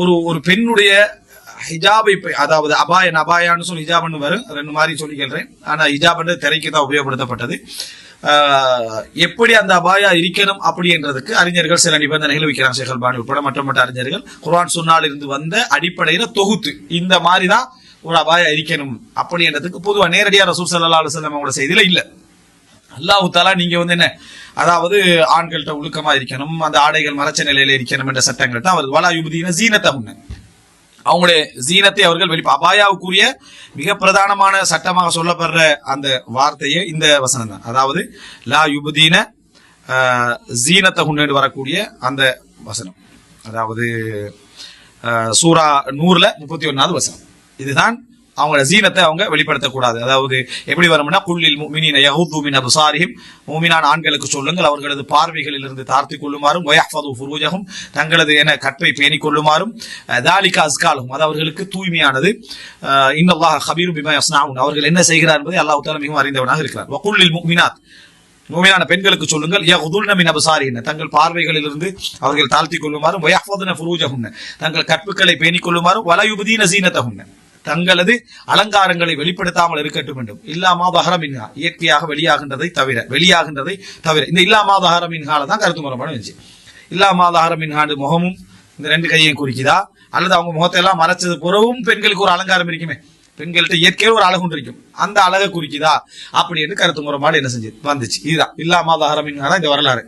ஒரு ஒரு பெண்ணுடைய ஹிஜாபை, அதாவது அபாயான்னு சொல்லி ஹிஜாப்னு வரும், ரெண்டு மாதிரி சொல்லிக்கிறேன். ஆனா ஹிஜாப்ன்றது திரைக்கு தான் உபயோகப்படுத்தப்பட்டது. எப்படி அந்த அபாயா இருக்கணும் அப்படின்றதுக்கு அறிஞர்கள் சில நிபந்தனைகள் வைக்கிறாங்க. ஷேக் அல்பானி உட்பட மற்ற அறிஞர்கள் குர்ஆன் சுன்னால இருந்து வந்த அடிப்படையில தொகுத்து இந்த மாதிரி தான் ஒரு அபாயா இருக்கணும் அப்படின்றதுக்கு பொதுவா நேரடியா ரசூல் ஸல்லல்லாஹு அலைஹி வஸல்லம் அவங்களோட செய்தியில இல்ல. அல்லாஹ் தஆலா நீங்க என்ன, அதாவது ஆண்கள்கிட்ட ஒழுக்கமா இருக்கணும், அந்த ஆடைகள் மறைச்ச நிலையில இருக்கணும் என்ற சட்டங்கள் தான் வருது. வலா யுப்தீன ஸீனத்தஹுன்ன, அவங்களுடைய ஜீனத்தை அவர்கள் அபாயாவுக்குரிய மிக பிரதானமான சட்டமாக சொல்லப்படுற அந்த வார்த்தையே இந்த வசனம் தான். அதாவது லா யுபுதீன ஜீனத்தஹுன்னு வரக்கூடிய அந்த வசனம், அதாவது சூரா 100ல 31வது வசனம். இதுதான் அவங்களோட ஜீனத்தை அவங்க வெளிப்படுத்தக்கூடாது. அதாவது எப்படி வரும்னா, குல்லில் முஃமினீன யகுது மின் அப்சாரிஹிம், முஃமினான ஆண்களுக்கு சொல்லுங்கள் அவர்களது பார்வைகளில் இருந்து தாழ்த்திக் கொள்ளுமாறும், வயஹ்ஃபது ஃபுரூஜஹும், தங்களது கற்பை பேணிக் கொள்ளுமாறும், தாலிக அஸ்காலஹும், அது அவர்களுக்கு தூய்மையானது, இன்னல்லாஹ கபீரும் பிமா யஸ்னஊன், அவர்கள் என்ன செய்கிறார் என்பதை அல்லாஹ் தஆலா மிகவும் அறிந்தவனாக இருக்கிறார். வகுல்லில் முஃமினாத், முஃமினான பெண்களுக்கு சொல்லுங்கள், யகுதுல்ன மின் அப்சாரிஹின், தங்கள் பார்வைகளில் இருந்து அவர்கள் தாழ்த்திக் கொள்ளுமாறும், வயஹ்ஃபதுன ஃபுரூஜஹும், தங்கள் கற்புகளை பேணிக் கொள்ளுமாறும், வலா யுப்தீன ஸீனத்தஹுன், தங்களது அலங்காரங்களை வெளிப்படுத்தாமல் இருக்கட்டும் வேண்டும். இல்லாமா தஹரமின்ஹா, இயற்கையாக வெளியாகின்றதை தவிர. இந்த இல்லாமா தஹரமின்ஹால தான் கருத்து முறைப்பாடு இருந்துச்சு. இல்லாமா தஹரமின்ஹாண்டு முகமும் இந்த ரெண்டு கையையும் குறிக்குதா, அல்லது அவங்க முகத்தை எல்லாம் மறைச்சது புறவும் பெண்களுக்கு ஒரு அலங்காரம் இருக்குமே, பெண்கள்கிட்ட இயற்கையாக ஒரு அழகு இருக்கும், அந்த அழகை குறிக்குதா அப்படின்னு கருத்து முறைப்பாடு என்ன செஞ்சு வந்துச்சு. இதுதான் இல்லாமா தஹரமின்ஹா தான் இந்த வரலாறு.